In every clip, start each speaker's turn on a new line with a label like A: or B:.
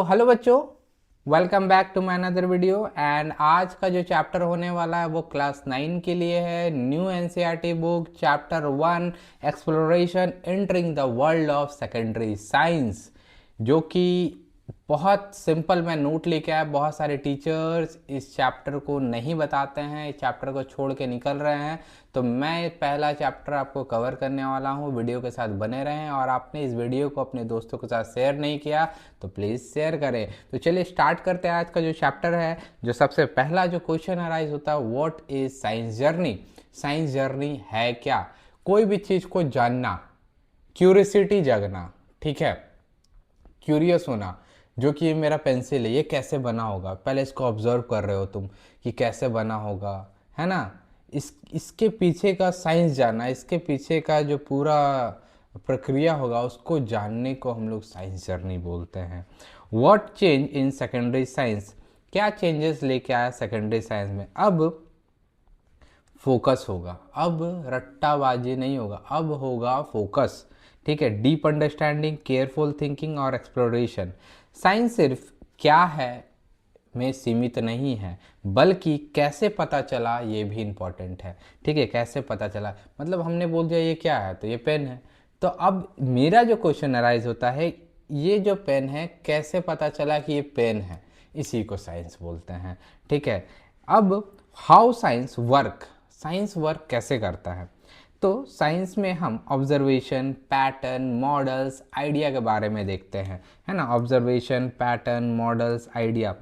A: तो हेलो बच्चों, welcome back to my another video. And आज का जो चैप्टर होने वाला है वो क्लास 9 के लिए है। New NCERT book chapter 1 exploration entering the world of secondary science, जो कि बहुत सिंपल मैं नोट लेके आया। बहुत सारे टीचर्स इस चैप्टर को नहीं बताते हैं, इस चैप्टर को छोड़ के निकल रहे हैं। तो मैं पहला चैप्टर आपको कवर करने वाला हूँ। वीडियो के साथ बने रहें, और आपने इस वीडियो को अपने दोस्तों के साथ शेयर नहीं किया तो प्लीज़ शेयर करें। तो चलिए स्टार्ट करते हैं आज का जो चैप्टर है। जो सबसे पहला जो क्वेश्चन अराइज होता है, what is science journey. Science journey है क्या? कोई भी चीज़ को जानना, क्यूरियोसिटी जगना, ठीक है, क्यूरियस होना। जो कि ये मेरा पेंसिल है, ये कैसे बना होगा, पहले इसको ऑब्जर्व कर रहे हो तुम कि कैसे बना होगा, है ना। इसके पीछे का साइंस जानना, इसके पीछे का जो पूरा प्रक्रिया होगा उसको जानने को हम लोग साइंस जर्नी बोलते हैं। What change in secondary science, क्या चेंजेस लेके आया सेकेंडरी साइंस में। अब फोकस होगा, अब रट्टाबाजी नहीं होगा, अब होगा फोकस, ठीक है। डीप अंडरस्टैंडिंग, केयरफुल थिंकिंग और एक्सप्लोरेशन। साइंस सिर्फ क्या है में सीमित नहीं है, बल्कि कैसे पता चला ये भी इम्पोर्टेंट है, ठीक है। कैसे पता चला मतलब हमने बोल दिया ये क्या है, तो ये पेन है। तो अब मेरा जो क्वेश्चन अराइज होता है, ये जो पेन है कैसे पता चला कि ये पेन है, इसी को साइंस बोलते हैं, ठीक है। अब how science work, science work कैसे करता है। तो साइंस में हम ऑब्जर्वेशन, पैटर्न, मॉडल्स, आइडिया के बारे में देखते हैं, है ना। Observation, pattern, models, idea.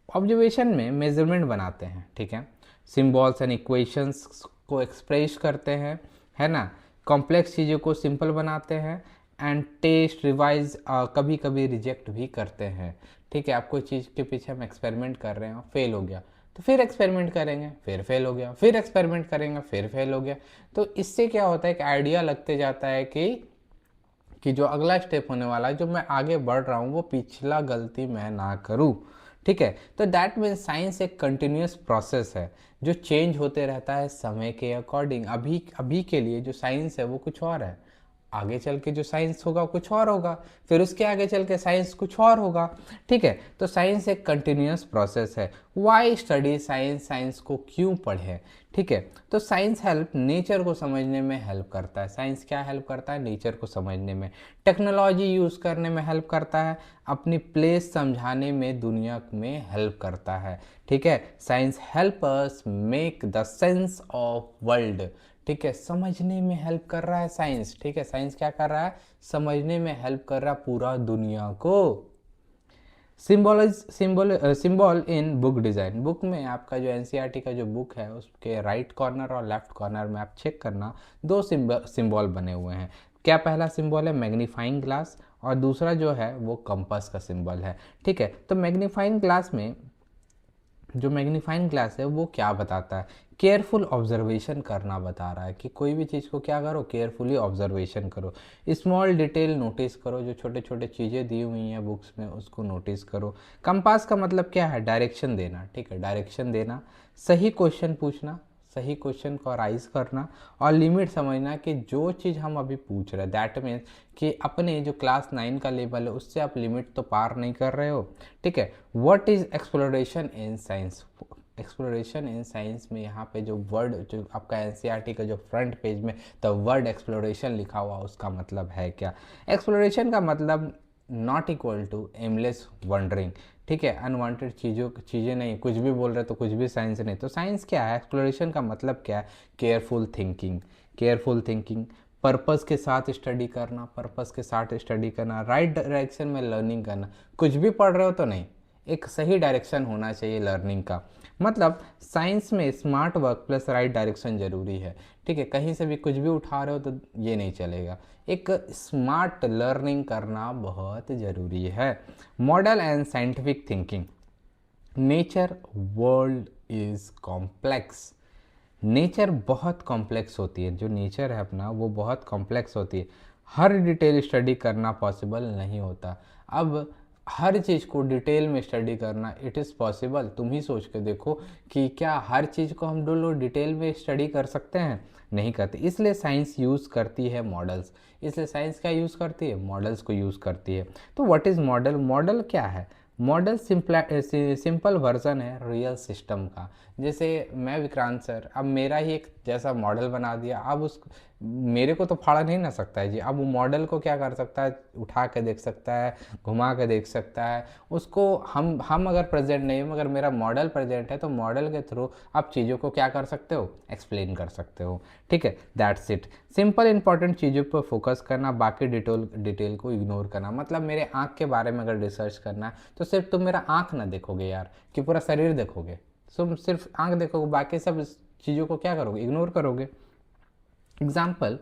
A: Observation में मेजरमेंट बनाते हैं, ठीक है। सिंबल्स एंड इक्वेशंस को एक्सप्रेस करते हैं, है ना। कॉम्प्लेक्स चीज़ों को सिंपल बनाते हैं। एंड टेस्ट, रिवाइज, कभी कभी रिजेक्ट भी करते हैं, ठीक है। आप कोई चीज़ के पीछे हम एक्सपेरिमेंट कर रहे हैं, फेल हो गया तो फिर एक्सपेरिमेंट करेंगे, फिर फेल हो गया, फिर एक्सपेरिमेंट करेंगे, फिर फेल हो गया। तो इससे क्या होता है, एक आइडिया लगते जाता है कि जो अगला स्टेप होने वाला है, जो मैं आगे बढ़ रहा हूँ, वो पिछला गलती मैं ना करूँ, ठीक है। तो दैट मीन्स साइंस एक कंटिन्यूस प्रोसेस है जो चेंज होते रहता है समय के अकॉर्डिंग। अभी अभी के लिए जो साइंस है वो कुछ और है, आगे चल के जो साइंस होगा कुछ और होगा, फिर उसके आगे चल के साइंस कुछ और होगा, ठीक है। तो साइंस एक कंटिन्यूस प्रोसेस है। वाई स्टडी साइंस, साइंस को क्यों पढ़ें, ठीक है। तो साइंस हेल्प नेचर को समझने में हेल्प करता है। साइंस क्या हेल्प करता है, नेचर को समझने में। टेक्नोलॉजी यूज़ करने में हेल्प करता है, अपनी प्लेस समझाने में दुनिया में हेल्प करता है, ठीक है। Science help us make the sense of world, ठीक है। समझने में हेल्प कर रहा है साइंस, ठीक है। साइंस क्या कर रहा है, समझने में हेल्प कर रहा है पूरा दुनिया को। Symbol in book design, book में आपका जो एनसीईआरटी का जो बुक है उसके राइट कॉर्नर और लेफ्ट कॉर्नर में आप चेक करना, दो सिंबल बने हुए हैं। क्या पहला सिंबल है मैग्नीफाइंग ग्लास, और दूसरा जो है वो कंपास का सिंबल है, ठीक है। तो मैग्नीफाइंग ग्लास में, जो मैग्नीफाइंग ग्लास है वो क्या बताता है, केयरफुल ऑब्जर्वेशन करना बता रहा है कि कोई भी चीज़ को क्या करो, केयरफुली ऑब्जर्वेशन करो। स्मॉल डिटेल नोटिस करो, जो छोटे छोटे चीज़ें दी हुई हैं बुक्स में उसको नोटिस करो। कंपास का मतलब क्या है, डायरेक्शन देना, ठीक है, डायरेक्शन देना। सही क्वेश्चन पूछना, सही क्वेश्चन को राइज करना, और लिमिट समझना कि जो चीज़ हम अभी पूछ रहे हैं, दैट मीन्स कि अपने जो क्लास 9 का लेवल है उससे आप लिमिट तो पार नहीं कर रहे हो, ठीक है। What is exploration in science, exploration in science में यहाँ पे जो वर्ड, जो आपका एनसीईआरटी का जो फ्रंट पेज में द वर्ड एक्सप्लोरेशन लिखा हुआ उसका मतलब है क्या। एक्सप्लोरेशन का मतलब not equal to aimless wandering, ठीक है। अनवांटेड चीज़ें नहीं, कुछ भी बोल रहे तो कुछ भी साइंस नहीं। तो साइंस क्या है, एक्सप्लोरेशन का मतलब क्या है, careful thinking, careful thinking, purpose के साथ स्टडी करना, पर्पस के साथ स्टडी करना, राइट डायरेक्शन में लर्निंग करना। कुछ भी पढ़ रहे हो तो नहीं, एक सही डायरेक्शन होना चाहिए लर्निंग का। मतलब साइंस में smart work plus right direction जरूरी है, ठीक है। कहीं से भी कुछ भी उठा रहे हो तो ये नहीं चलेगा, एक स्मार्ट लर्निंग करना बहुत ज़रूरी है। Model and scientific thinking, nature world is complex, nature बहुत कॉम्प्लेक्स होती है, जो नेचर है अपना वो बहुत कॉम्प्लेक्स होती है। हर डिटेल स्टडी करना पॉसिबल नहीं होता। अब हर चीज़ को डिटेल में स्टडी करना इट इज़ पॉसिबल। तुम ही सोच के देखो कि क्या हर चीज़ को हम लोग डिटेल में स्टडी कर सकते हैं, नहीं करते। इसलिए साइंस यूज़ करती है मॉडल्स, इसलिए साइंस क्या यूज़ करती है, मॉडल्स को यूज़ करती है। तो व्हाट इज़ मॉडल, मॉडल क्या है, मॉडल सिंपल वर्जन है रियल सिस्टम का। जैसे मैं विक्रांत सर, अब मेरा ही एक जैसा मॉडल बना दिया, अब उस मेरे को तो फाड़ा नहीं ना सकता है जी। अब वो मॉडल को क्या कर सकता है, उठा के देख सकता है, घुमा के देख सकता है उसको। हम अगर प्रेजेंट नहीं हो मगर मेरा मॉडल प्रेजेंट है, तो मॉडल के थ्रू आप चीज़ों को क्या कर सकते हो, एक्सप्लेन कर सकते हो। ठीक है, दैट्स इट। सिंपल इंपॉर्टेंट चीज़ों पर फोकस करना, बाकी डिटेल को इग्नोर करना। मतलब मेरे आँख के बारे में अगर रिसर्च करना है तो सिर्फ तुम मेरा आँख ना देखोगे यार, कि पूरा शरीर देखोगे। तुम सिर्फ आँख देखोगे, बाकी सब चीज़ों को क्या करोगे, इग्नोर करोगे। Example,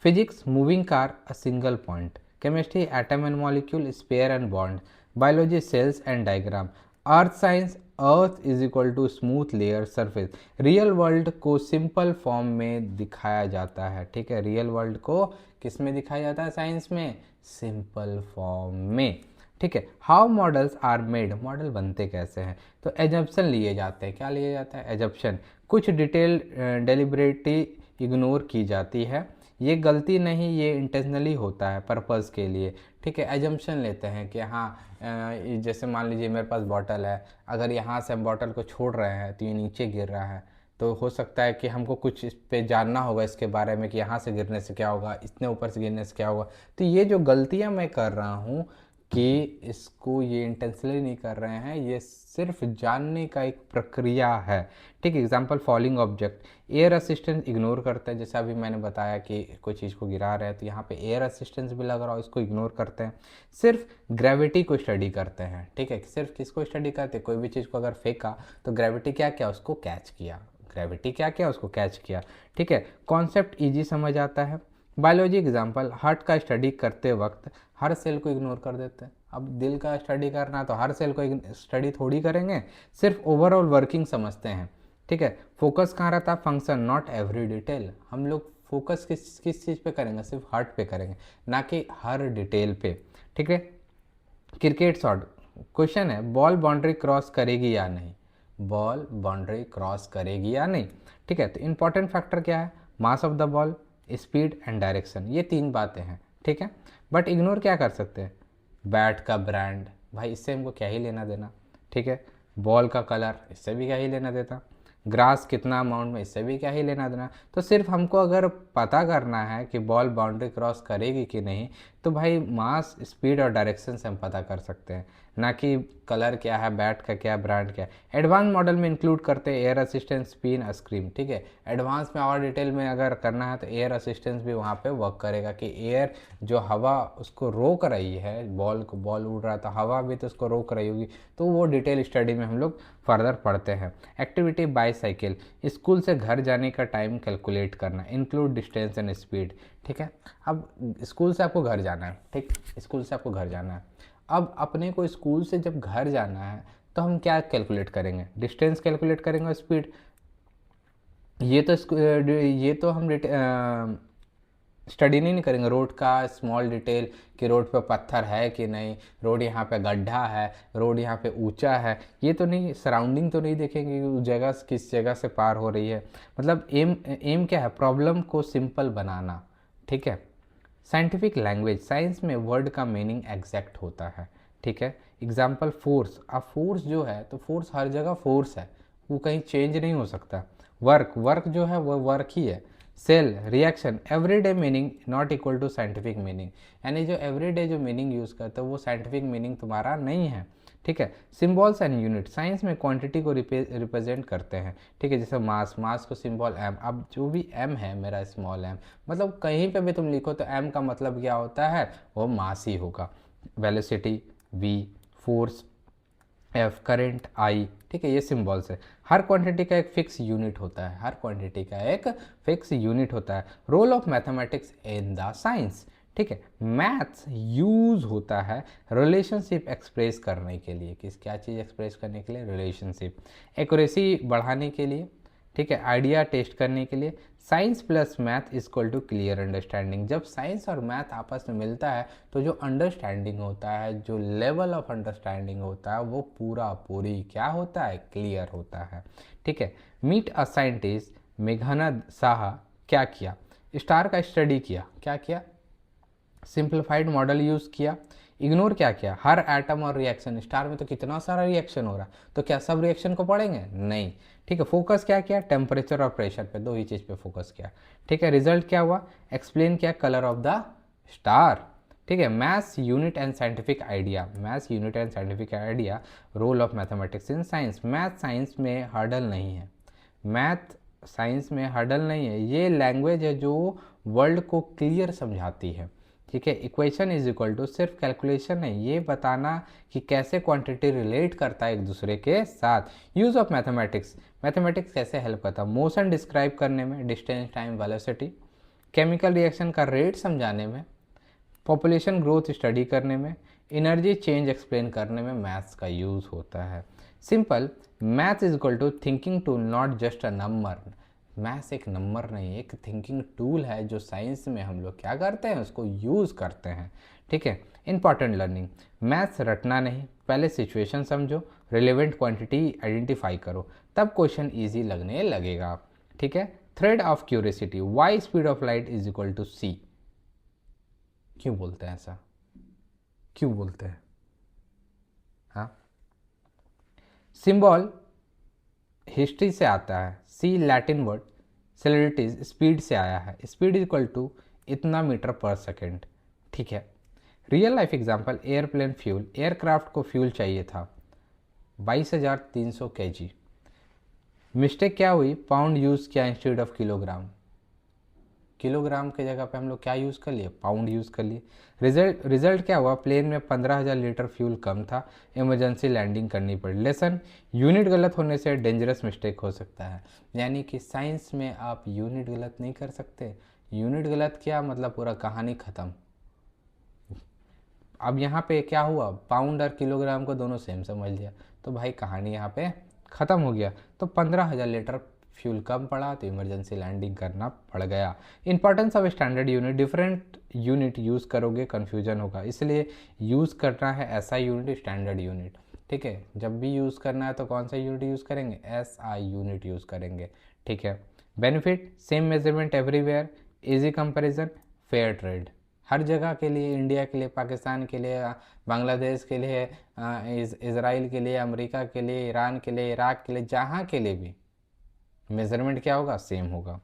A: physics, moving car, a single point. Chemistry, atom and molecule, sphere and bond. Biology, cells and diagram. Earth science, earth is equal to smooth layer surface. Real world को सिंपल फॉर्म में दिखाया जाता है। ठीक है, real world को किस में दिखाया जाता है साइंस में, सिंपल फॉर्म में। ठीक है, how models are made, model बनते कैसे हैं, तो एजम्पशन लिए जाते हैं। क्या लिए जाता है, एजम्पशन। कुछ डिटेल डेलिबरेटली इग्नोर की जाती है, ये गलती नहीं, ये इंटेंशनली होता है पर्पज़ के लिए। ठीक है, एजम्पशन लेते हैं कि हाँ जैसे मान लीजिए मेरे पास बॉटल है, अगर यहाँ से हम बॉटल को छोड़ रहे हैं तो ये नीचे गिर रहा है, तो हो सकता है कि हमको कुछ इस पे जानना होगा इसके बारे में कि यहाँ से गिरने से क्या होगा, इतने ऊपर से गिरने से क्या होगा। तो ये जो गलतियाँ मैं कर रहा हूँ कि इसको ये इंटेंशनली नहीं कर रहे हैं, ये सिर्फ जानने का एक प्रक्रिया है। ठीक है, example falling object, air assistance ignore करते हैं। जैसे अभी मैंने बताया कि कोई चीज़ को गिरा रहे हैं तो यहाँ पे एयर असिस्टेंस भी लग रहा हो, इसको इग्नोर करते हैं। सिर्फ ग्रेविटी को स्टडी करते हैं। ठीक है, सिर्फ किसको स्टडी करते हैं, कोई भी चीज़ को अगर फेंका तो ग्रेविटी क्या किया, उसको कैच किया, ग्रेविटी क्या किया, उसको कैच किया। ठीक है, कॉन्सेप्ट ईजी समझ आता है। बायोलॉजी एग्जाम्पल, हार्ट का स्टडी करते वक्त हर सेल को इग्नोर कर देते हैं। अब दिल का स्टडी करना तो हर सेल को स्टडी थोड़ी करेंगे, सिर्फ ओवरऑल वर्किंग समझते हैं। ठीक है, फोकस कहाँ रहता है, फंक्शन नॉट एवरी डिटेल। हम लोग फोकस किस चीज़ पे करेंगे, सिर्फ हार्ट पे करेंगे, ना कि हर डिटेल पे। ठीक है, क्रिकेट शॉट, क्वेश्चन है बॉल बाउंड्री क्रॉस करेगी या नहीं, बॉल बाउंड्री क्रॉस करेगी या नहीं। ठीक है, तो इंपॉर्टेंट फैक्टर क्या है, mass of the ball, speed and direction, ये तीन बातें हैं। ठीक है, बट इग्नोर क्या कर सकते हैं, बैट का ब्रांड, भाई इससे हमको क्या ही लेना देना। ठीक है, बॉल का कलर, इससे भी क्या ही लेना देना। ग्रास कितना अमाउंट में, इससे भी क्या ही लेना देना। तो सिर्फ हमको अगर पता करना है कि बॉल बाउंड्री क्रॉस करेगी कि नहीं, तो भाई मास, स्पीड और डायरेक्शन से हम पता कर सकते हैं, ना कि कलर क्या है, बैट का क्या, ब्रांड क्या है। एडवांस मॉडल में इंक्लूड करते हैं एयर असिस्टेंस, स्पिन, स्क्रीम। ठीक है, एडवांस में और डिटेल में अगर करना है तो एयर असिस्टेंस भी वहाँ पे वर्क करेगा, कि एयर जो हवा उसको रोक रही है, बॉल को, बॉल उड़ रहा था, हवा भी तो उसको रोक रही होगी, तो वो डिटेल स्टडी में हम लोग फर्दर पढ़ते हैं। एक्टिविटी बाईसाइकिल, स्कूल से घर जाने का टाइम कैलकुलेट करना, इंक्लूड डिस्टेंस एंड स्पीड। ठीक है, अब स्कूल से आपको घर जाना है, ठीक, स्कूल से आपको घर जाना है। अब अपने को स्कूल से जब घर जाना है तो हम क्या कैलकुलेट करेंगे, डिस्टेंस कैलकुलेट करेंगे और स्पीड। ये तो हम स्टडी नहीं करेंगे रोड का स्मॉल डिटेल, कि रोड पे पत्थर है कि नहीं, रोड यहाँ पे गड्ढा है, रोड यहाँ पे ऊंचा है, ये तो नहीं, सराउंडिंग तो नहीं देखेंगे कि उस जगह किस जगह से पार हो रही है। मतलब एम क्या है, प्रॉब्लम को सिंपल बनाना। ठीक है, साइंटिफिक लैंग्वेज, साइंस में वर्ड का मीनिंग एग्जैक्ट होता है। ठीक है, एग्जाम्पल फोर्स, अब फोर्स जो है तो फोर्स हर जगह फोर्स है, वो कहीं चेंज नहीं हो सकता। वर्क, वर्क जो है वो वर्क ही है। Cell, reaction, everyday meaning not equal to scientific meaning, यानी जो एवरीडे जो मीनिंग यूज़ करते हो वो साइंटिफिक मीनिंग तुम्हारा नहीं है। ठीक है, सिंबल्स एंड यूनिट, साइंस में क्वांटिटी को रिप्रेजेंट करते हैं। ठीक है, जैसे मास, मास को सिंबल एम, अब जो भी एम है मेरा स्मॉल एम, मतलब कहीं पे भी तुम लिखो तो एम का मतलब क्या होता है, वो मास ही होगा। Velocity V, force F, current I. ठीक है, ये सिंबल्स है। हर क्वांटिटी का एक फिक्स यूनिट होता है, हर क्वांटिटी का एक फिक्स यूनिट होता है। Role of mathematics in the science, ठीक है, मैथ्स यूज होता है रिलेशनशिप एक्सप्रेस करने के लिए, किस क्या चीज़ एक्सप्रेस करने के लिए, रिलेशनशिप। एक्यूरेसी बढ़ाने के लिए, ठीक है, आइडिया टेस्ट करने के लिए। Science plus math is equal to clear understanding, जब साइंस और मैथ आपस में मिलता है तो जो अंडरस्टैंडिंग होता है, जो लेवल ऑफ अंडरस्टैंडिंग होता है, वो पूरा पूरी क्या होता है, क्लियर होता है। ठीक है, meet a scientist, Meghanand Saha क्या किया, स्टार का स्टडी किया, क्या किया, सिंप्लीफाइड मॉडल यूज़ किया, इग्नोर क्या किया, हर एटम और रिएक्शन, स्टार में तो कितना सारा रिएक्शन हो रहा, तो क्या सब रिएक्शन को पढ़ेंगे, नहीं। ठीक है, फोकस क्या किया, टेम्परेचर और प्रेशर पे, दो ही चीज़ पे फोकस किया। ठीक है, रिजल्ट क्या हुआ, एक्सप्लेन किया कलर ऑफ द स्टार। ठीक है, maths unit and scientific idea, maths unit and scientific idea, role of mathematics in science. Math science में हर्डल नहीं है, मैथ साइंस में हर्डल नहीं है, ये लैंग्वेज है जो वर्ल्ड को क्लियर समझाती है। ठीक है, इक्वेशन इज इक्वल टू सिर्फ कैलकुलेशन नहीं, ये बताना कि कैसे क्वांटिटी रिलेट करता है एक दूसरे के साथ। यूज़ ऑफ मैथमेटिक्स, मैथमेटिक्स कैसे हेल्प करता है, मोशन डिस्क्राइब करने में, distance time velocity, chemical reaction का रेट समझाने में, पॉपुलेशन ग्रोथ स्टडी करने में, एनर्जी चेंज एक्सप्लेन करने में मैथ्स का यूज़ होता है। Simple, math is equal to thinking tool, not just a number. Maths एक नंबर नहीं, एक थिंकिंग टूल है जो साइंस में हम लोग क्या करते हैं, उसको यूज़ करते हैं। ठीक है, इंपॉर्टेंट लर्निंग, मैथ्स रटना नहीं, पहले सिचुएशन समझो, रिलेवेंट क्वांटिटी आइडेंटिफाई करो, तब क्वेश्चन ईजी लगने लगेगा। ठीक है, thread of curiosity, why speed of light is equal to C, क्यों बोलते हैं ऐसा, क्यों बोलते हैं, हाँ। सिंबल हिस्ट्री से आता है, सी लैटिन वर्ड, सेलिब्रिटीज स्पीड से आया है, स्पीड इज इक्वल टू इतना मीटर पर सेकेंड। ठीक है, real life example, airplane fuel, aircraft को फ्यूल चाहिए था 22,300 kg, मिस्टेक क्या हुई, पाउंड यूज़ किया इंस्टेड ऑफ किलोग्राम, किलोग्राम के जगह पे हम लोग क्या यूज़ कर लिए, पाउंड यूज़ कर लिए। रिजल्ट क्या हुआ, प्लेन में 15,000 लीटर फ्यूल कम था, इमरजेंसी लैंडिंग करनी पड़ी। लेसन, यूनिट गलत होने से डेंजरस मिस्टेक हो सकता है, यानी कि साइंस में आप यूनिट गलत नहीं कर सकते, यूनिट गलत किया मतलब पूरा कहानी ख़त्म। अब यहाँ पे क्या हुआ, पाउंड और किलोग्राम को दोनों सेम समझ लिया, तो भाई कहानी यहाँ पे ख़त्म हो गया, तो 15,000 लीटर फ्यूल कम पड़ा तो इमरजेंसी लैंडिंग करना पड़ गया। Importance of standard unit, different unit use करोगे कन्फ्यूजन होगा, इसलिए यूज़ करना है SI यूनिट, स्टैंडर्ड यूनिट। ठीक है, जब भी यूज़ करना है तो कौन सा यूनिट यूज़ करेंगे, SI यूनिट यूज़ करेंगे। ठीक है, benefit, same measurement everywhere, easy comparison, fair trade, हर जगह के लिए, इंडिया के लिए, पाकिस्तान के लिए, बांग्लादेश के लिए, इसराइल के लिए, अमेरिका के लिए, ईरान के लिए, इराक के लिए, जहाँ के लिए भी मेजरमेंट क्या होगा, सेम होगा।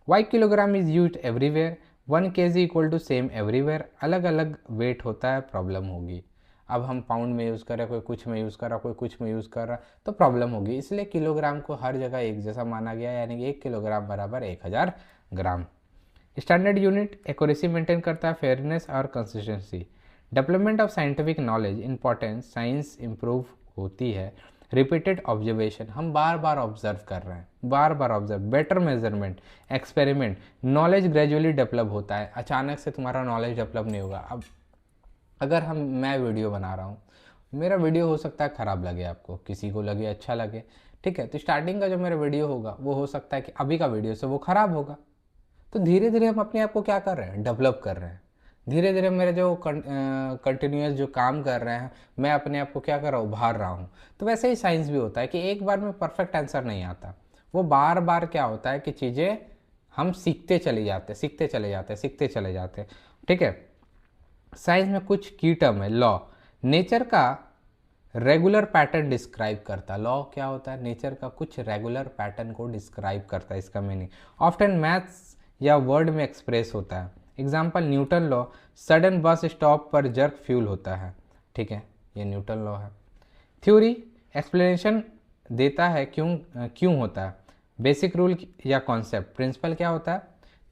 A: Why kilogram is use everywhere, 1 kg equal to same everywhere, अलग अलग वेट होता है, प्रॉब्लम होगी। अब हम पाउंड में यूज़ कर रहे हैं, कोई कुछ में यूज़ कर रहा, कोई कुछ में यूज़ कर रहा, तो प्रॉब्लम होगी, इसलिए किलोग्राम को हर जगह एक जैसा माना गया, यानी कि 1 किलोग्राम बराबर 1000 ग्राम। स्टैंडर्ड यूनिट एक्यूरेसी मेंटेन करता है, फेयरनेस और consistency. Development of scientific knowledge importance, science improve होती है। रिपीटेड ऑब्जर्वेशन, हम बार बार ऑब्जर्व कर रहे हैं, बार बार observe, better measurement, experiment, knowledge gradually develop होता है, अचानक से तुम्हारा नॉलेज डेवलप नहीं होगा। अब अगर मैं वीडियो बना रहा हूँ, मेरा वीडियो हो सकता है ख़राब लगे आपको, किसी को लगे अच्छा लगे। ठीक है, तो स्टार्टिंग का जो मेरा वीडियो होगा वो हो सकता है कि अभी का वीडियो से वो ख़राब होगा, तो धीरे धीरे हम अपने आप को क्या कर रहे हैं, डेवलप कर रहे हैं। धीरे धीरे मेरे जो कंटिन्यूस जो काम कर रहे हैं, मैं अपने आप को क्या कर रहा हूँ, उभार रहा हूँ। तो वैसे ही साइंस भी होता है कि एक बार में परफेक्ट आंसर नहीं आता, वो बार बार क्या होता है कि चीज़ें हम सीखते चले जाते, सीखते चले जाते, सीखते चले जाते। ठीक है, साइंस में कुछ की टर्म है, लॉ, नेचर का रेगुलर पैटर्न डिस्क्राइब करता है। लॉ क्या होता है, नेचर का कुछ रेगुलर पैटर्न को डिस्क्राइब करता है, इसका मीनिंग ऑफ्टन मैथ्स या वर्ड में एक्सप्रेस होता है। Example, Newton law, sudden bus stop पर जर्क फ्यूल होता है। ठीक है, ये न्यूटन लॉ है। थ्योरी एक्सप्लेनेशन देता है क्यों होता है, बेसिक रूल या कॉन्सेप्ट। प्रिंसिपल क्या होता है,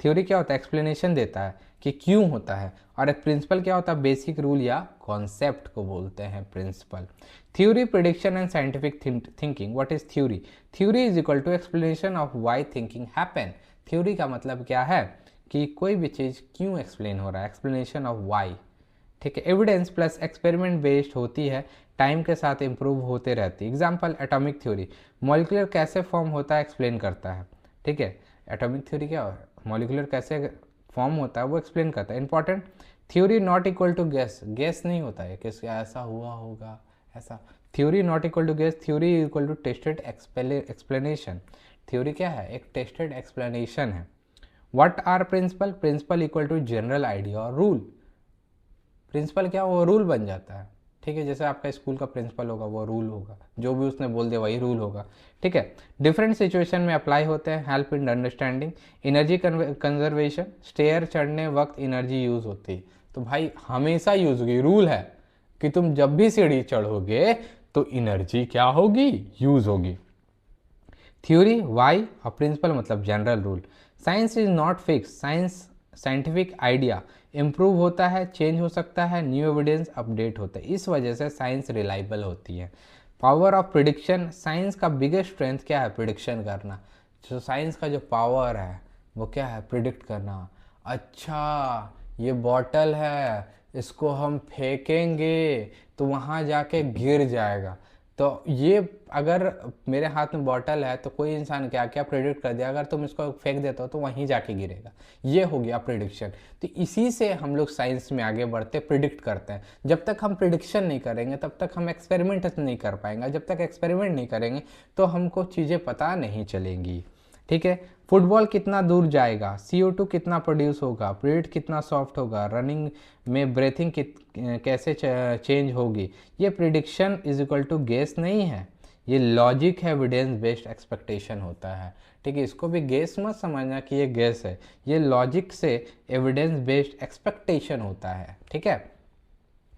A: थ्योरी क्या होता है, एक्सप्लेनेशन देता है कि क्यों होता है, और एक प्रिंसिपल क्या होता है, बेसिक रूल या कॉन्सेप्ट को बोलते हैं principle. Theory, prediction and scientific thinking. What is theory, theory is equal to explanation of why thinking happen. Theory का मतलब क्या है कि कोई भी चीज़ क्यों एक्सप्लेन हो रहा है, एक्सप्लेनेशन ऑफ व्हाई। ठीक है, एविडेंस प्लस एक्सपेरिमेंट बेस्ड होती है, टाइम के साथ इंप्रूव होते रहती है। एग्जाम्पल, एटॉमिक थ्योरी, मॉलिक्यूलर कैसे फॉर्म होता है एक्सप्लेन करता है। ठीक है, एटॉमिक थ्योरी क्या है, मॉलिक्यूलर कैसे फॉर्म होता है वो एक्सप्लेन करता है। Important, theory not equal to guess, guess नहीं होता है कि ऐसा हुआ होगा ऐसा। Theory not equal to guess, theory equal to tested explanation. Theory क्या है, एक टेस्टेड एक्सप्लेनेशन है। What are principle, principle equal to general idea और रूल। प्रिंसिपल क्या, वो रूल बन जाता है। ठीक है, जैसे आपका स्कूल का प्रिंसिपल होगा वो रूल होगा, जो भी उसने बोल दिया वही रूल होगा। ठीक है, डिफरेंट सिचुएशन में अप्लाई होते हैं। Help in understanding, energy conservation, stair चढ़ने वक्त एनर्जी यूज होती है, तो भाई हमेशा यूज होगी, रूल है कि तुम जब भी सीढ़ी चढ़ोगे तो एनर्जी क्या होगी, यूज होगी। थ्योरी वाई और प्रिंसिपल मतलब general rule. Science is not fix, science scientific idea improve होता है, चेंज हो सकता है, न्यू एविडेंस अपडेट होता है, इस वजह से साइंस रिलायबल होती है। पावर ऑफ प्रिडिक्शन, साइंस का बिगेस्ट स्ट्रेंथ क्या है, प्रिडिक्शन करना। जो साइंस का जो पावर है वो क्या है, प्रिडिक्ट करना। अच्छा ये बॉटल है, इसको हम फेंकेंगे तो वहाँ जाके गिर जाएगा, तो ये अगर मेरे हाथ में बॉटल है तो कोई इंसान क्या क्या प्रेडिक्ट कर दिया, अगर तुम इसको फेंक देते हो तो वहीं जाके गिरेगा, ये हो गया प्रिडिक्शन। तो इसी से हम लोग साइंस में आगे बढ़ते, प्रिडिक्ट करते हैं। जब तक हम प्रिडिक्शन नहीं करेंगे तब तक हम एक्सपेरिमेंट नहीं कर पाएंगे, जब तक एक्सपेरिमेंट नहीं करेंगे तो हमको चीज़ें पता नहीं चलेंगी। ठीक है, फुटबॉल कितना दूर जाएगा, CO2 कितना प्रोड्यूस होगा, पीरियड कितना सॉफ्ट होगा, रनिंग में ब्रेथिंग कैसे चेंज होगी, ये prediction is equal to guess नहीं है, ये लॉजिक है, एविडेंस बेस्ड एक्सपेक्टेशन होता है। ठीक है, इसको भी गेस मत समझना कि ये गेस है, ये लॉजिक से एविडेंस बेस्ड एक्सपेक्टेशन होता है। ठीक है,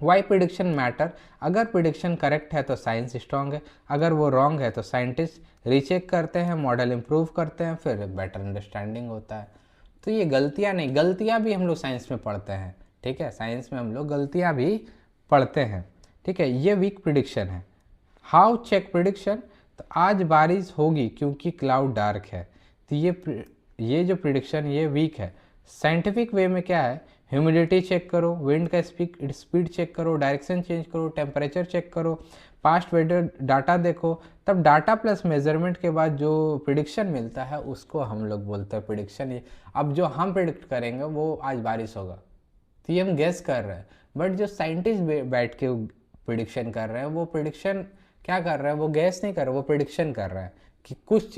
A: वाई प्रिडिक्शन मैटर, अगर प्रिडिक्शन करेक्ट है तो साइंस स्ट्रांग है, अगर वो रॉन्ग है तो साइंटिस्ट रीचेक करते हैं, मॉडल इंप्रूव करते हैं, फिर बेटर अंडरस्टैंडिंग होता है। तो ये गलतियाँ नहीं, गलतियाँ भी हम लोग साइंस में पढ़ते हैं। ठीक है, साइंस में हम लोग गलतियाँ भी पढ़ते हैं। ठीक है, ये वीक प्रिडिक्शन है। हाउ चेक प्रिडिक्शन, तो आज बारिश होगी क्योंकि क्लाउड डार्क है, तो ये जो प्रिडिक्शन ये वीक है। साइंटिफिक वे में क्या है, ह्यूमिडिटी चेक करो, विंड का स्पीड चेक करो, डायरेक्शन चेंज करो, टेम्परेचर चेक करो, पास्ट वेदर डाटा देखो, तब डाटा प्लस मेजरमेंट के बाद जो प्रिडिक्शन मिलता है उसको हम लोग बोलते हैं प्रिडिक्शन। अब जो हम प्रिडिक्ट करेंगे वो आज बारिश होगा तो ये हम गेस कर रहे हैं, बट जो साइंटिस्ट बैठ के प्रिडिक्शन कर रहे हैं वो प्रिडिक्शन क्या कर रहे हैं, वो गैस नहीं कर रहे, वो प्रिडिक्शन कर रहे हैं कि कुछ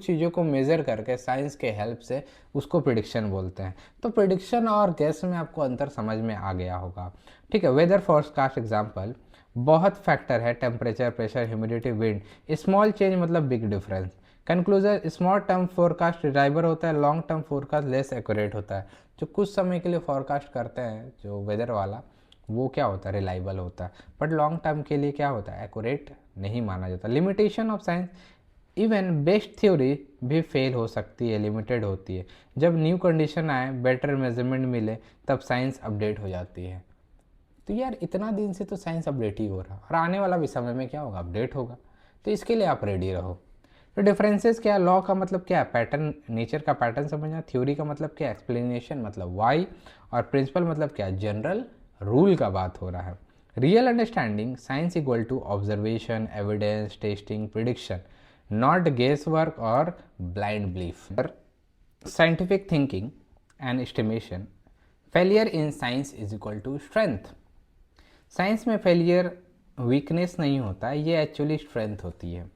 A: चीज़ों को मेज़र करके साइंस के हेल्प से उसको प्रिडिक्शन बोलते हैं। तो प्रिडिक्शन और गैस में आपको अंतर समझ में आ गया होगा। ठीक है, वेदर फोरकास्ट एग्जांपल, बहुत फैक्टर है, temperature, pressure, humidity, wind, small change मतलब big difference. Conclusion, small term forecast reliable होता है, long term forecast less accurate होता है। जो कुछ समय के लिए फोरकास्ट करते हैं जो वेदर वाला वो क्या होता है, रिलायबल होता है, बट लॉन्ग टर्म के लिए क्या होता है, एक्यूरेट नहीं माना जाता। Limitation of science, even best theory भी फेल हो सकती है, लिमिटेड होती है। जब न्यू कंडीशन आए, बेटर मेजरमेंट मिले, तब साइंस अपडेट हो जाती है। तो यार इतना दिन से तो साइंस अपडेट ही हो रहा, और आने वाला भी समय में क्या होगा, अपडेट होगा, तो इसके लिए आप रेडी रहो। तो डिफरेंसेस क्या है, लॉ का मतलब क्या है, पैटर्न, नेचर का पैटर्न समझना, थ्योरी का मतलब क्या है, एक्सप्लेनेशन मतलब वाई, और प्रिंसिपल मतलब क्या है, जनरल रूल का बात हो रहा है। Real understanding, science equal to observation, evidence, testing, prediction, not guess work और blind belief. Scientific thinking and estimation, failure in science is equal to strength. Science में फेलियर वीकनेस नहीं होता है, ये एक्चुअली स्ट्रेंथ होती है।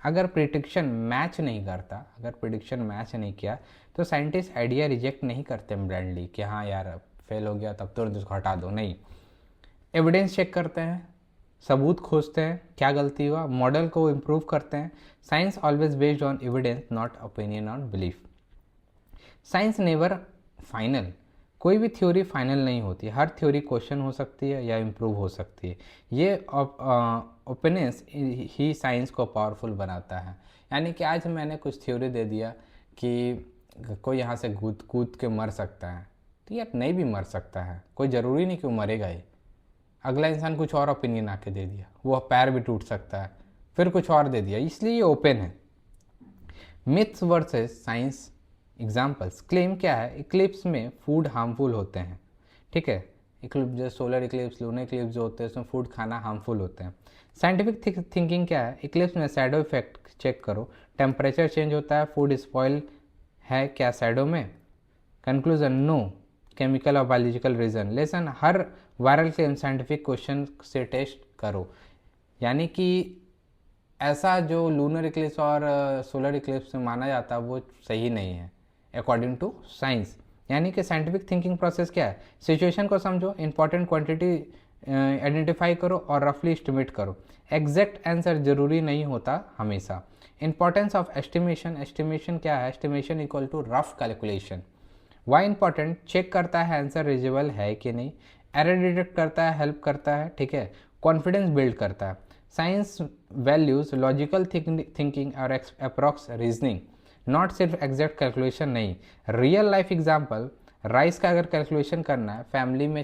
A: अगर प्रिडिक्शन मैच नहीं करता, अगर प्रिडिक्शन मैच नहीं किया तो साइंटिस्ट आइडिया रिजेक्ट नहीं करते ब्लाइंडली कि हाँ यार फेल हो गया तब तुरंत उसको हटा दो, नहीं। एविडेंस चेक करते हैं, सबूत खोजते हैं क्या गलती हुआ, मॉडल को इम्प्रूव करते हैं। Science always based on evidence, not opinion on belief. Science never final, कोई भी थ्योरी फाइनल नहीं होती, हर थ्योरी क्वेश्चन हो सकती है या इम्प्रूव हो सकती है। ये ओपिनियंस ही साइंस को पावरफुल बनाता है। यानी कि आज मैंने कुछ थ्योरी दे दिया कि कोई यहाँ से कूद कूद के मर सकता है, तो यार नहीं भी मर सकता है, कोई ज़रूरी नहीं कि वो मरेगा ही। अगला इंसान कुछ और ओपिनियन आके दे दिया, वो पैर भी टूट सकता है, फिर कुछ और दे दिया, इसलिए ये ओपन है। Myths versus science examples, claim क्या है, इक्लिप्स में फूड हार्मफुल होते हैं। ठीक है, इक्लिप्स जो सोलर इक्लिप्स, लूनर इक्लिप्स जो होते हैं उसमें फूड खाना हार्मफुल होते हैं। साइंटिफिक थिंकिंग क्या है, इक्लिप्स में शैडो इफेक्ट चेक करो, टेम्परेचर चेंज होता है, फूड स्पॉइल है क्या शैडो में। कंक्लूजन, नो केमिकल और बायोलॉजिकल रीजन। लेसन, हर वायरल क्लेम साइंटिफिक क्वेश्चन से टेस्ट करो। यानी कि ऐसा जो लूनर इक्लिप्स और सोलर इक्लिप्स में माना जाता है वो सही नहीं है अकॉर्डिंग टू साइंस। यानी कि साइंटिफिक थिंकिंग प्रोसेस क्या है, सिचुएशन को समझो, इंपॉर्टेंट क्वांटिटी आइडेंटिफाई करो और रफली एस्टिमेट करो। एग्जैक्ट आंसर जरूरी नहीं होता हमेशा। इंपॉर्टेंस ऑफ एस्टिमेशन, एस्टिमेशन क्या है, estimation equal to rough calculation. Why important, check करता है आंसर रीजनेबल है कि नहीं, एरर डिटेक्ट करता है, हेल्प करता है, ठीक है, कॉन्फिडेंस बिल्ड करता है। साइंस वैल्यूज लॉजिकल थिंकिंग और अप्रॉक्स रीजनिंग, नॉट सिर्फ एग्जैक्ट कैलकुलेशन नहीं। रियल लाइफ एग्जाम्पल, राइस का अगर कैलकुलेशन करना है, फैमिली में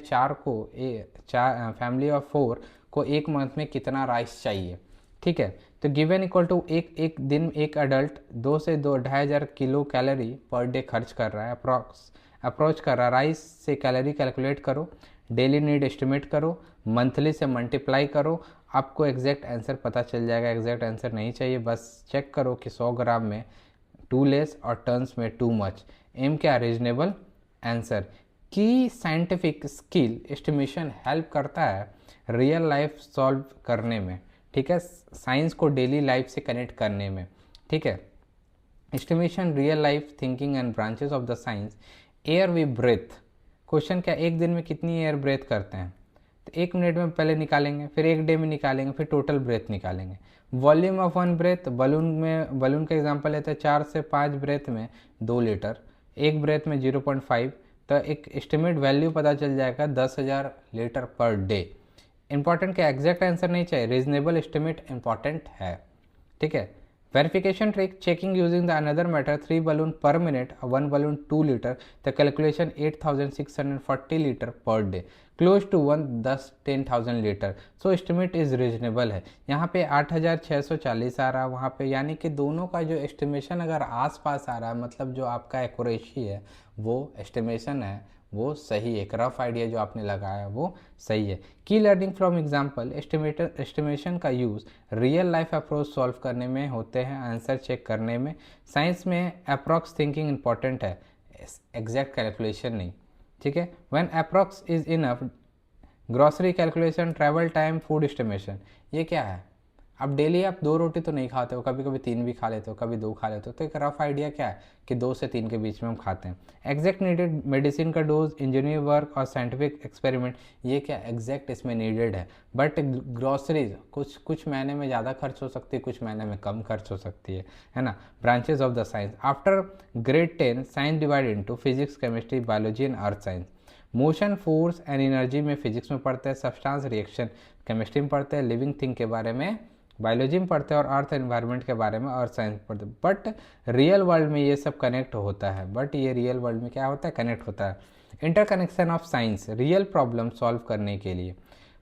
A: फैमिली ऑफ 4 को एक मंथ में कितना राइस चाहिए, ठीक है, तो गिवन इक्वल टू एक दिन एक अडल्ट 2 से 2,500 किलो कैलोरी पर डे खर्च कर रहा है, अप्रोच कर रहा है। राइस से कैलोरी कैलकुलेट करो, डेली नीड एस्टिमेट करो, मंथली से मल्टीप्लाई करो, आपको एग्जैक्ट आंसर पता चल जाएगा। एग्जैक्ट आंसर नहीं चाहिए, बस चेक करो कि 100 ग्राम में टू लेस और टर्न्स में टू मच। एम क्या, रीजनेबल आंसर। की साइंटिफिक स्किल एस्टिमेशन हेल्प करता है रियल लाइफ सॉल्व करने में, ठीक है, साइंस को डेली लाइफ से कनेक्ट करने में, ठीक है। Estimation real life thinking and branches of the science. Air we breathe, question क्या, एक दिन में कितनी एयर ब्रेथ करते हैं, तो 1 मिनट में पहले निकालेंगे, फिर 1 डे में निकालेंगे, फिर टोटल ब्रेथ निकालेंगे। वॉल्यूम ऑफ 1 ब्रेथ, बलून का एग्जांपल लेते हैं, 4 से 5 ब्रेथ में 2 लीटर, एक ब्रेथ में 0.5, तो एक एस्टिमेट वैल्यू पता चल जाएगा 10,000 लीटर पर डे। इंपॉर्टेंट क्या, एग्जैक्ट आंसर नहीं चाहिए, रीजनेबल एस्टिमेट इंपॉर्टेंट है, ठीक है। Verification trick, checking using the another matter, 3 balloon per minute, 1 balloon 2 liter, the calculation 8,640 liter per day, close to 10,000 litre, so estimate is reasonable है। यहाँ पे 8,640 आ रहा है, वहाँ पे यानी कि दोनों का जो एस्टिमेशन अगर आस पास आ रहा है, मतलब जो आपका एक्यूरेसी है वो एस्टिमेशन है वो सही है, एक रफ आइडिया जो आपने लगाया वो सही है। की लर्निंग फ्रॉम एग्जांपल, एस्टिमेशन का use real life approach solve करने में होते हैं, आंसर चेक करने में। साइंस में अप्रॉक्स थिंकिंग इंपॉर्टेंट है, एग्जैक्ट कैलकुलेशन नहीं, ठीक है। When approx is enough, grocery calculation, travel time, food estimation, ये क्या है, अब डेली आप 2 रोटी तो नहीं खाते हो, कभी कभी 3 भी खा लेते हो, कभी 2 खा लेते हो, तो एक रफ आइडिया क्या है कि 2 से 3 के बीच में हम खाते हैं। एग्जैक्ट नीडेड, मेडिसिन का डोज, इंजीनियर वर्क और साइंटिफिक एक्सपेरिमेंट, ये क्या एग्जैक्ट इसमें नीडेड है। बट ग्रॉसरीज कुछ महीने में ज़्यादा खर्च हो सकती है, कुछ महीने में कम खर्च हो सकती है ना। Branches of the science, after grade 10 science divide into physics, chemistry, biology and earth science. Motion, force and energy में फिजिक्स में पढ़ते हैं, सब्सटेंस, रिएक्शन केमिस्ट्री में पढ़ते हैं, लिविंग थिंग के बारे में बायोलॉजी में पढ़ते हैं, और अर्थ एनवायरनमेंट के बारे में अर्थ साइंस पढ़ते हैं। बट रियल वर्ल्ड में ये सब कनेक्ट होता है, बट ये रियल वर्ल्ड में क्या होता है, कनेक्ट होता है। Interconnection of science, real problem solve करने के लिए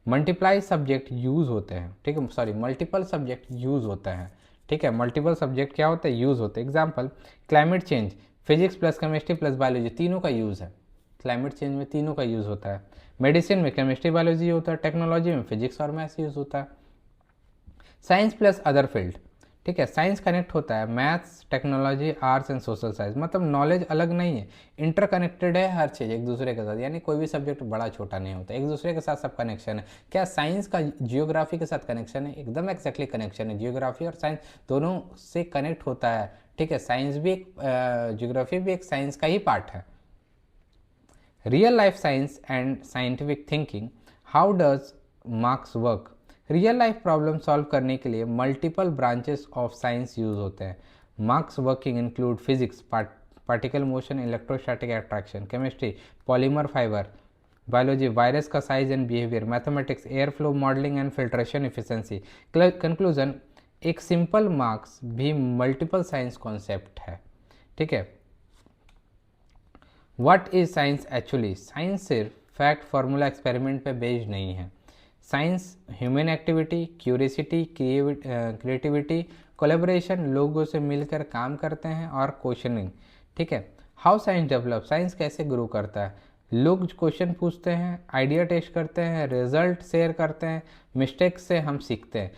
A: मल्टीप्लाई सब्जेक्ट यूज़ होते हैं, ठीक है, सॉरी मल्टीपल सब्जेक्ट यूज़ होते हैं, ठीक है। मल्टीपल सब्जेक्ट क्या होते हैं, यूज़ होते हैं। Example, climate change, physics plus chemistry plus biology, तीनों का यूज़ है, क्लाइमेट चेंज में तीनों का यूज़ होता है। मेडिसिन में केमिस्ट्री बायोलॉजी होता है, टेक्नोलॉजी में फिजिक्स और मैथ्स यूज़ होता है। साइंस प्लस अदर फील्ड, ठीक है, साइंस कनेक्ट होता है, maths, technology, arts and social science, मतलब नॉलेज अलग नहीं है, इंटरकनेक्टेड है हर चीज़ एक दूसरे के साथ, यानी कोई भी सब्जेक्ट बड़ा छोटा नहीं होता, एक दूसरे के साथ सब कनेक्शन है। क्या साइंस का जियोग्राफी के साथ कनेक्शन है, एकदम एक्जैक्टली कनेक्शन है, जियोग्राफी और साइंस दोनों से कनेक्ट होता है, ठीक है। साइंस भी एक जियोग्राफी भी एक साइंस का ही पार्ट है। Real life science and scientific thinking, how does masks work, real life problem solve करने के लिए multiple branches of science use होते हैं। Masks working include physics, particle motion, electrostatic attraction, chemistry, polymer fibre, biology, virus का size and behaviour, mathematics, air flow modelling and filtration efficiency. Conclusion, एक simple masks भी multiple science concept है, ठीक है। What is science actually, science सिर्फ fact, formula, experiment पे based नहीं है। Science human activity, curiosity, creativity, collaboration, लोगों से मिलकर काम करते हैं, और क्वेश्चनिंग, ठीक है। हाउ साइंस डेवलप, साइंस कैसे ग्रो करता है, लोग क्वेश्चन पूछते हैं, आइडिया टेस्ट करते हैं, रिजल्ट शेयर करते हैं, मिस्टेक से हम सीखते हैं।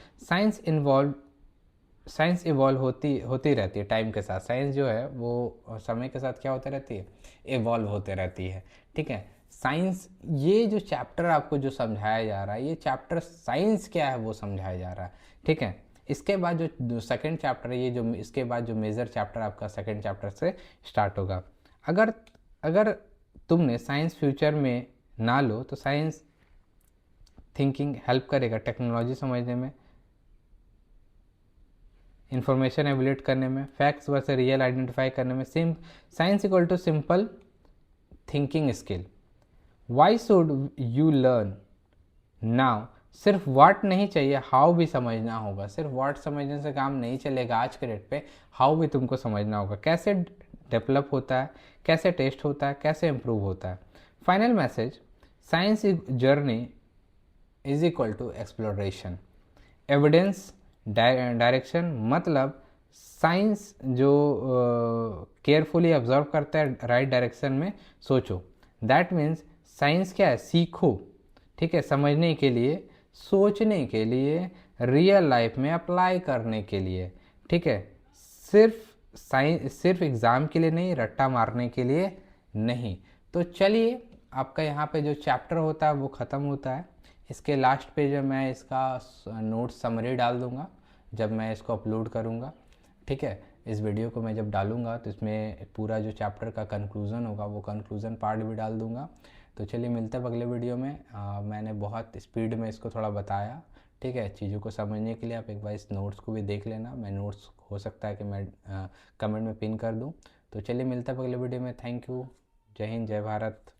A: साइंस इवॉल्व होती रहती है टाइम के साथ, साइंस जो है वो समय के साथ क्या होती रहती है, इवॉल्व होते रहती है, ठीक है। साइंस, ये जो चैप्टर आपको जो समझाया जा रहा है, ये चैप्टर साइंस क्या है वो समझाया जा रहा है, ठीक है। इसके बाद जो सेकंड चैप्टर है, ये जो इसके बाद जो मेजर चैप्टर आपका सेकंड चैप्टर से स्टार्ट होगा। अगर तुमने साइंस फ्यूचर में ना लो तो साइंस थिंकिंग हेल्प करेगा टेक्नोलॉजी समझने में, इंफॉर्मेशन एवेल्यूएट करने में, फैक्ट्स वर्सेस रियल आइडेंटिफाई करने में। Science equal to simple thinking skill. Why should you learn now? सिर्फ व्हाट नहीं चाहिए, हाउ भी समझना होगा। सिर्फ व्हाट समझने से काम नहीं चलेगा आज के डेट पे, हाउ भी तुमको समझना होगा। कैसे डेवलप होता है, कैसे टेस्ट होता है, कैसे इम्प्रूव होता है। Final message, science journey is equal to exploration, evidence direction. मतलब साइंस जो केयरफुली ऑब्जर्व करता है राइट डायरेक्शन में सोचो। दैट मीन्स साइंस क्या है? सीखो, ठीक है, समझने के लिए, सोचने के लिए, रियल लाइफ में अप्लाई करने के लिए, ठीक है। सिर्फ एग्ज़ाम के लिए नहीं, रट्टा मारने के लिए नहीं। तो चलिए, आपका यहाँ पे जो चैप्टर होता है वो ख़त्म होता है। इसके लास्ट पे जो मैं इसका नोट समरी डाल दूँगा जब मैं इसको अपलोड करूँगा, ठीक है। इस वीडियो को मैं जब डालूँगा तो इसमें पूरा जो चैप्टर का कंक्लूज़न होगा वो कंक्लूज़न पार्ट भी डाल दूँगा। तो चलिए मिलते हैं अगले वीडियो में। मैंने बहुत स्पीड में इसको थोड़ा बताया, ठीक है। चीज़ों को समझने के लिए आप एक बार इस नोट्स को भी देख लेना। मैं नोट्स हो सकता है कि मैं कमेंट में पिन कर दूँ। तो चलिए मिलते हैं अगले वीडियो में। Thank you. जय हिंद, जय भारत।